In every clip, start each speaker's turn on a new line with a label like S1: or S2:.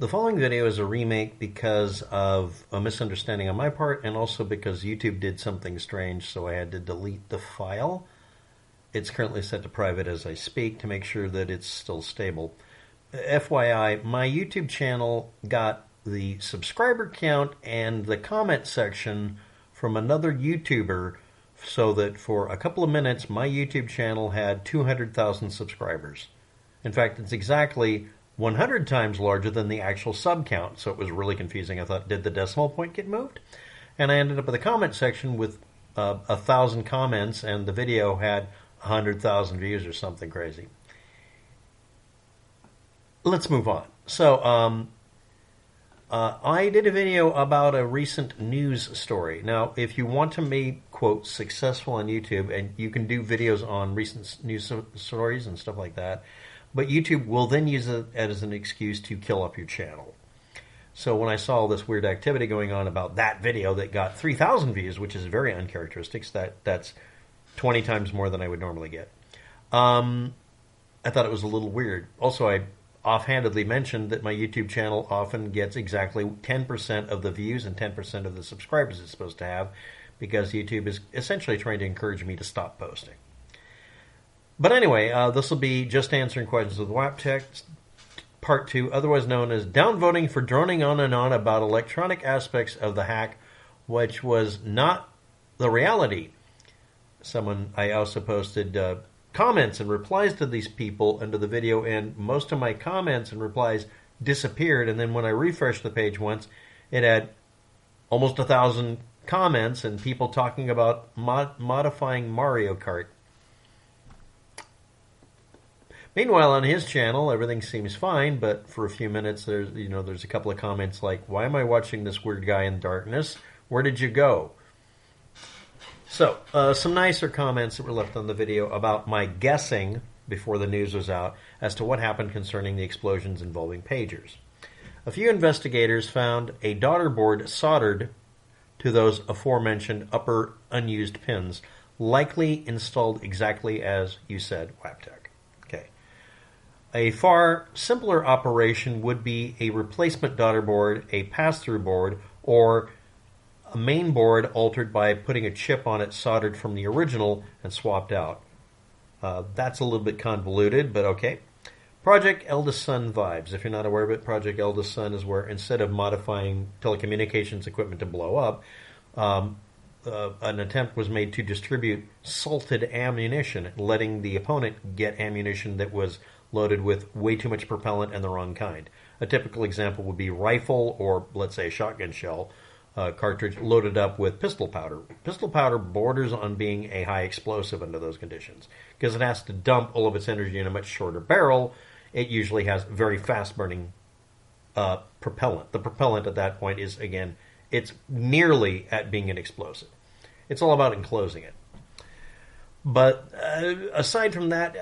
S1: The following video is a remake because of a misunderstanding on my part and also because YouTube did something strange, so I had to delete the file. It's currently set to private as I speak to make sure that it's still stable. FYI, my YouTube channel got the subscriber count and the comment section from another YouTuber, so that for a couple of minutes my YouTube channel had 200,000 subscribers. In fact, it's exactly 100 times larger than the actual sub count, so it was really confusing. I thought, did the decimal point get moved? And I ended up in the comment section with 1,000 comments, and the video had 100,000 views or something crazy. Let's move on. So, I did a video about a recent news story. Now, if you want to be, quote, successful on YouTube, and you can do videos on recent news stories and stuff like that, but YouTube will then use it as an excuse to kill up your channel. So when I saw all this weird activity going on about that video that got 3,000 views, which is very uncharacteristic, that's 20 times more than I would normally get, I thought it was a little weird. Also, I offhandedly mentioned that my YouTube channel often gets exactly 10% of the views and 10% of the subscribers it's supposed to have, because YouTube is essentially trying to encourage me to stop posting. But anyway, this will be just answering questions with WAPTech, Part 2, otherwise known as downvoting for droning on and on about electronic aspects of the hack, which was not the reality. I also posted comments and replies to these people under the video, and most of my comments and replies disappeared, and then when I refreshed the page once, it had almost 1,000 comments and people talking about modifying Mario Kart. Meanwhile, on his channel, everything seems fine, but for a few minutes, there's a couple of comments like, "Why am I watching this weird guy in darkness? Where did you go?" So, some nicer comments that were left on the video about my guessing before the news was out as to what happened concerning the explosions involving pagers. A few investigators found a daughter board soldered to those aforementioned upper unused pins, likely installed exactly as you said, WAPTech. A far simpler operation would be a replacement daughter board, a pass-through board, or a main board altered by putting a chip on it soldered from the original and swapped out. That's a little bit convoluted, but okay. Project Eldest Son vibes. If you're not aware of it, Project Eldest Son is where instead of modifying telecommunications equipment to blow up, an attempt was made to distribute salted ammunition, letting the opponent get ammunition that was loaded with way too much propellant and the wrong kind. A typical example would be rifle or, let's say, shotgun shell cartridge loaded up with pistol powder. Pistol powder borders on being a high explosive under those conditions because it has to dump all of its energy in a much shorter barrel. It usually has very fast-burning propellant. The propellant at that point is, again, it's nearly at being an explosive. It's all about enclosing it. But aside from that,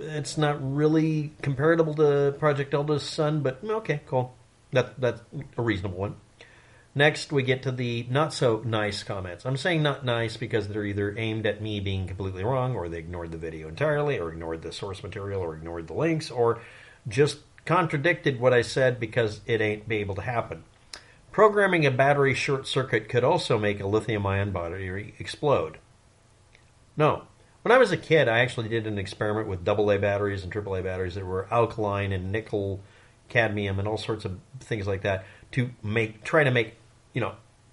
S1: it's not really comparable to Project Eldest Son, but okay, cool. That's a reasonable one. Next, we get to the not-so-nice comments. I'm saying not nice because they're either aimed at me being completely wrong, or they ignored the video entirely, or ignored the source material, or ignored the links, or just contradicted what I said because it ain't be able to happen. Programming a battery short circuit could also make a lithium-ion battery explode. No. When I was a kid, I actually did an experiment with AA batteries and AAA batteries that were alkaline and nickel, cadmium, and all sorts of things like that to try to make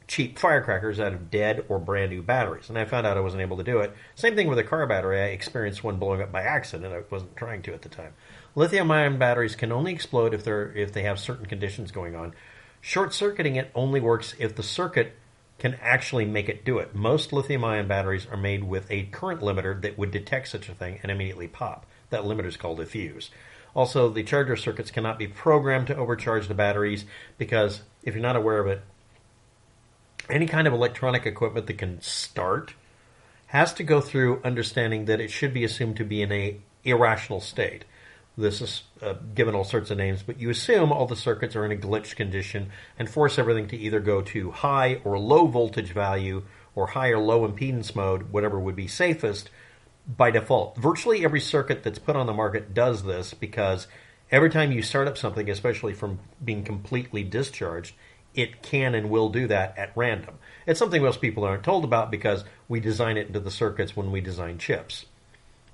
S1: cheap firecrackers out of dead or brand new batteries. And I found out I wasn't able to do it. Same thing with a car battery. I experienced one blowing up by accident. I wasn't trying to at the time. Lithium-ion batteries can only explode if they have certain conditions going on. Short-circuiting it only works if the circuit can actually make it do it. Most lithium-ion batteries are made with a current limiter that would detect such a thing and immediately pop. That limiter is called a fuse. Also, the charger circuits cannot be programmed to overcharge the batteries because, if you're not aware of it, any kind of electronic equipment that can start has to go through understanding that it should be assumed to be in an irrational state. This is given all sorts of names, but you assume all the circuits are in a glitched condition and force everything to either go to high or low voltage value or high or low impedance mode, whatever would be safest, by default. Virtually every circuit that's put on the market does this because Every time you start up something, especially from being completely discharged, it can and will do that at random. It's something most people aren't told about because we design it into the circuits when we design chips.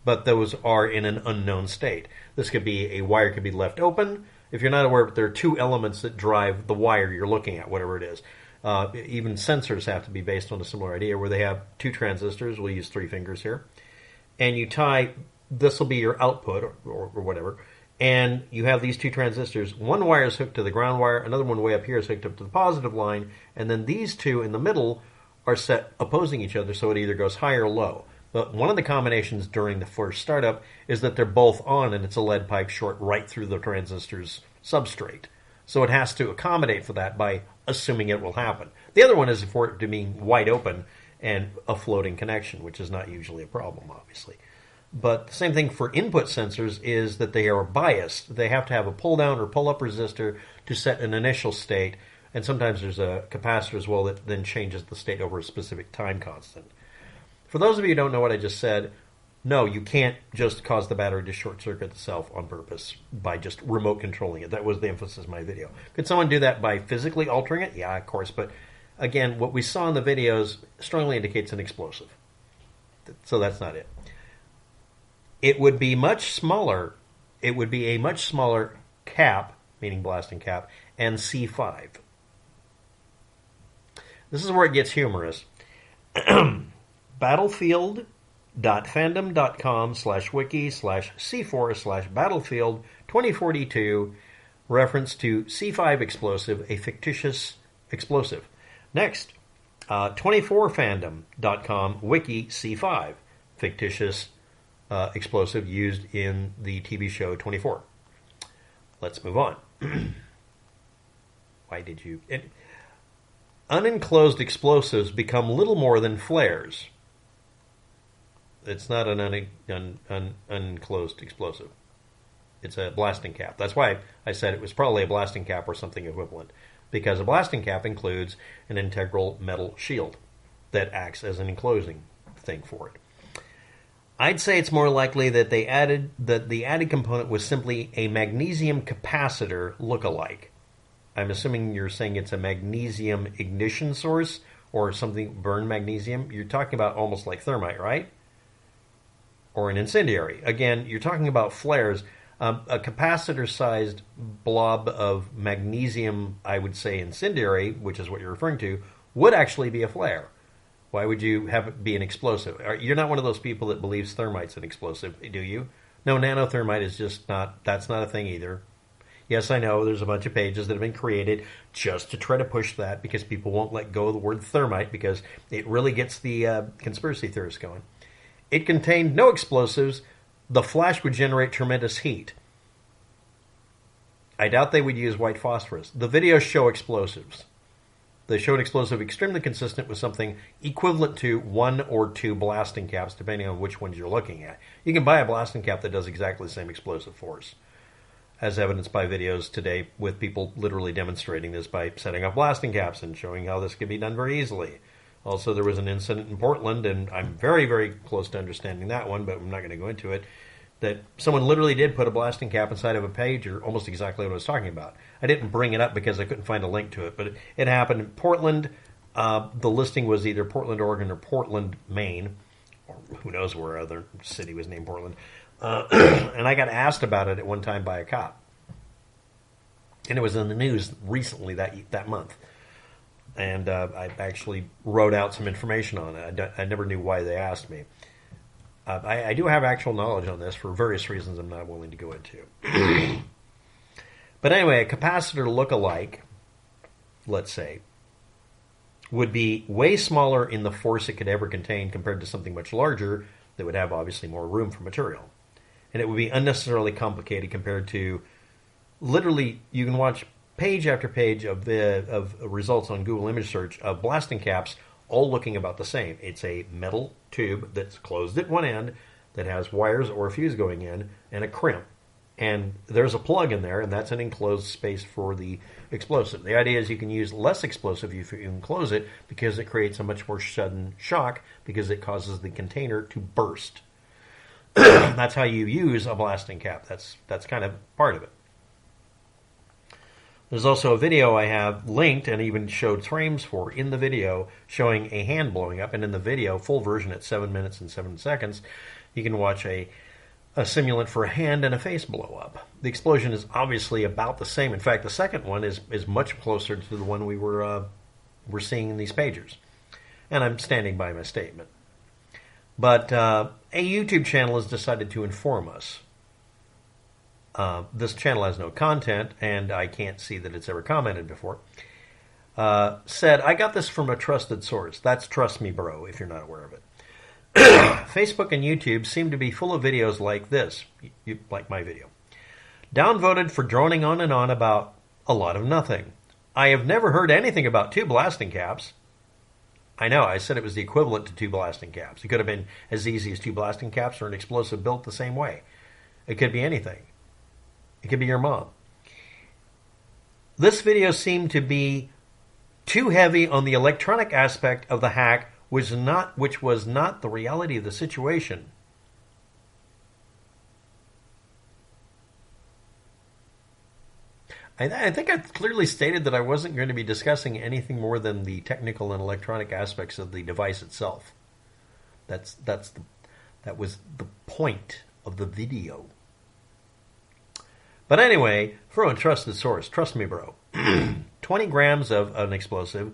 S1: But those are in an unknown state. This could be a wire could be left open. If you're not aware, there are two elements that drive the wire you're looking at, whatever it is. Even sensors have to be based on a similar idea where they have two transistors. We'll use 3 fingers here. And you tie, this will be your output or whatever. And you have these two transistors. One wire is hooked to the ground wire. Another one way up here is hooked up to the positive line. And then these two in the middle are set opposing each other, so it either goes high or low. But one of the combinations during the first startup is that they're both on, and it's a lead pipe short right through the transistor's substrate. So it has to accommodate for that by assuming it will happen. The other one is for it to be wide open and a floating connection, which is not usually a problem, obviously. But the same thing for input sensors is that they are biased. They have to have a pull-down or pull-up resistor to set an initial state, and sometimes there's a capacitor as well that then changes the state over a specific time constant. For those of you who don't know what I just said, no, you can't just cause the battery to short-circuit itself on purpose by just remote controlling it. That was the emphasis of my video. Could someone do that by physically altering it? Yeah, of course, but again, what we saw in the videos strongly indicates an explosive. So that's not it. It would be much smaller. It would be a much smaller cap, meaning blasting cap, and C5. This is where it gets humorous. Battlefield.fandom.com/wiki/C4/Battlefield 2042, reference to C5 explosive, a fictitious explosive. Next, 24fandom.com wiki C5, fictitious explosive used in the TV show 24. Let's move on. Why did you... Unenclosed explosives become little more than flares. It's not an unenclosed explosive. It's a blasting cap. That's why I said it was probably a blasting cap or something equivalent, because a blasting cap includes an integral metal shield that acts as an enclosing thing for it. I'd say it's more likely that the added component was simply a magnesium capacitor look-alike. I'm assuming you're saying it's a magnesium ignition source or something burn magnesium. You're talking about almost like thermite, right? Or an incendiary. Again, you're talking about flares. A capacitor-sized blob of magnesium, I would say incendiary, which is what you're referring to, would actually be a flare. Why would you have it be an explosive? You're not one of those people that believes thermite's an explosive, do you? No, nanothermite is just not, that's not a thing either. Yes, I know there's a bunch of pages that have been created just to try to push that because people won't let go of the word thermite because it really gets the conspiracy theorists going. It contained no explosives. The flash would generate tremendous heat. I doubt they would use white phosphorus. The videos show explosives. They show an explosive extremely consistent with something equivalent to 1 or 2 blasting caps, depending on which ones you're looking at. You can buy a blasting cap that does exactly the same explosive force, as evidenced by videos today with people literally demonstrating this by setting up blasting caps and showing how this can be done very easily. Also, there was an incident in Portland, and I'm very, very close to understanding that one, but I'm not going to go into it, that someone literally did put a blasting cap inside of a page, or almost exactly what I was talking about. I didn't bring it up because I couldn't find a link to it, but it happened in Portland. The listing was either Portland, Oregon, or Portland, Maine, or who knows where other city was named Portland. And I got asked about it at one time by a cop. And it was in the news recently that month. And I actually wrote out some information on it. I never knew why they asked me. I do have actual knowledge on this for various reasons I'm not willing to go into. But anyway, a capacitor look-alike, let's say, would be way smaller in the force it could ever contain compared to something much larger that would have obviously more room for material. And it would be unnecessarily complicated compared to, literally, you can watch page after page of results on Google image search of blasting caps all looking about the same. It's a metal tube that's closed at one end that has wires or a fuse going in and a crimp. And there's a plug in there, and that's an enclosed space for the explosive. The idea is you can use less explosive if you enclose it because it creates a much more sudden shock because it causes the container to burst. That's how you use a blasting cap. That's kind of part of it. There's also a video I have linked and even showed frames for in the video showing a hand blowing up. And in the video, full version at 7 minutes and 7 seconds, you can watch a simulant for a hand and a face blow up. The explosion is obviously about the same. In fact, the second one is much closer to the one we were seeing in these pagers. And I'm standing by my statement. But a YouTube channel has decided to inform us. This channel has no content, and I can't see that it's ever commented before. Said, I got this from a trusted source. That's Trust Me Bro, if you're not aware of it. Facebook and YouTube seem to be full of videos like this, like my video. Downvoted for droning on and on about a lot of nothing. I have never heard anything about 2 blasting caps. I know, I said it was the equivalent to 2 blasting caps. It could have been as easy as 2 blasting caps or an explosive built the same way. It could be anything. It could be your mom. This video seemed to be too heavy on the electronic aspect of the hack, which was not the reality of the situation. I think I clearly stated that I wasn't going to be discussing anything more than the technical and electronic aspects of the device itself. That was the point of the video. But anyway, from a trusted source, trust me, bro. 20 grams of an explosive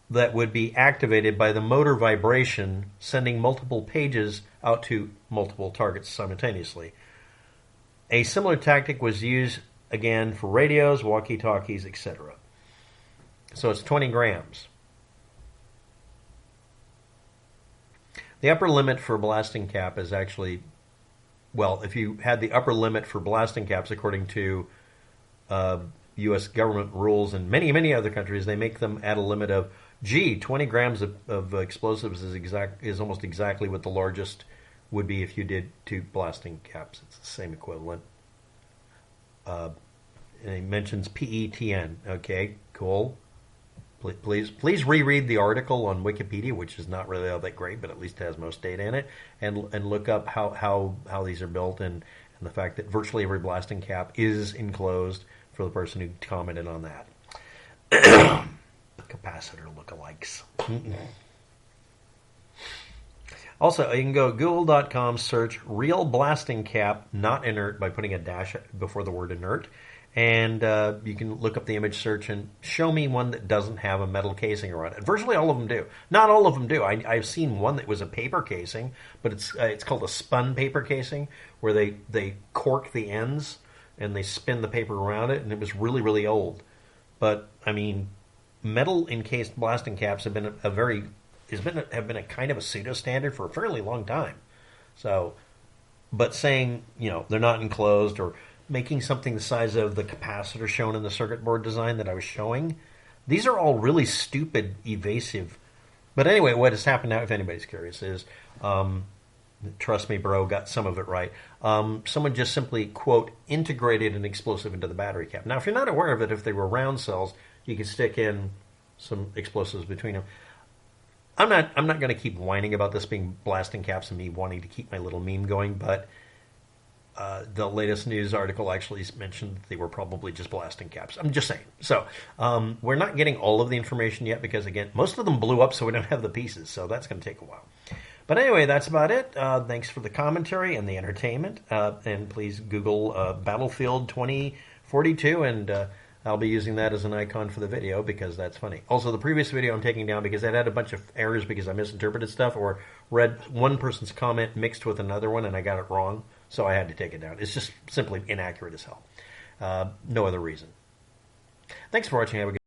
S1: that would be activated by the motor vibration, sending multiple pages out to multiple targets simultaneously. A similar tactic was used again for radios, walkie-talkies, etc. So it's 20 grams. The upper limit for blasting cap is actually, well, if you had the upper limit for blasting caps according to U.S. government rules and many, many other countries, they make them at a limit of, 20 grams of explosives is almost exactly what the largest would be if you did 2 blasting caps. It's the same equivalent. And he mentions PETN. Okay, cool. Please reread the article on Wikipedia, which is not really all that great, but at least has most data in it, and look up how these are built and the fact that virtually every blasting cap is enclosed for the person who commented on that. Capacitor lookalikes. Also, you can go google.com, search real blasting cap, not inert, by putting a dash before the word inert. And you can look up the image search and show me one that doesn't have a metal casing around it. Virtually all of them do. Not all of them do. I've seen one that was a paper casing, but it's called a spun paper casing, where they cork the ends and they spin the paper around it, and it was really, really old. But, I mean, metal encased blasting caps have been a kind of a pseudo standard for a fairly long time. So, but saying, they're not enclosed or making something the size of the capacitor shown in the circuit board design that I was showing, these are all really stupid, evasive. But anyway, what has happened now, if anybody's curious, is, trust me, bro, got some of it right. Someone just simply, quote, integrated an explosive into the battery cap. Now, if you're not aware of it, if they were round cells, you could stick in some explosives between them. I'm not going to keep whining about this being blasting caps and me wanting to keep my little meme going, but the latest news article actually mentioned that they were probably just blasting caps. I'm just saying. So we're not getting all of the information yet because, again, most of them blew up, so we don't have the pieces. So that's going to take a while. But anyway, that's about it. Thanks for the commentary and the entertainment. And please Google Battlefield 2042, and I'll be using that as an icon for the video because that's funny. Also, the previous video I'm taking down because it had a bunch of errors because I misinterpreted stuff or read one person's comment mixed with another one and I got it wrong, so I had to take it down. It's just simply inaccurate as hell. No other reason. Thanks for watching. Have a good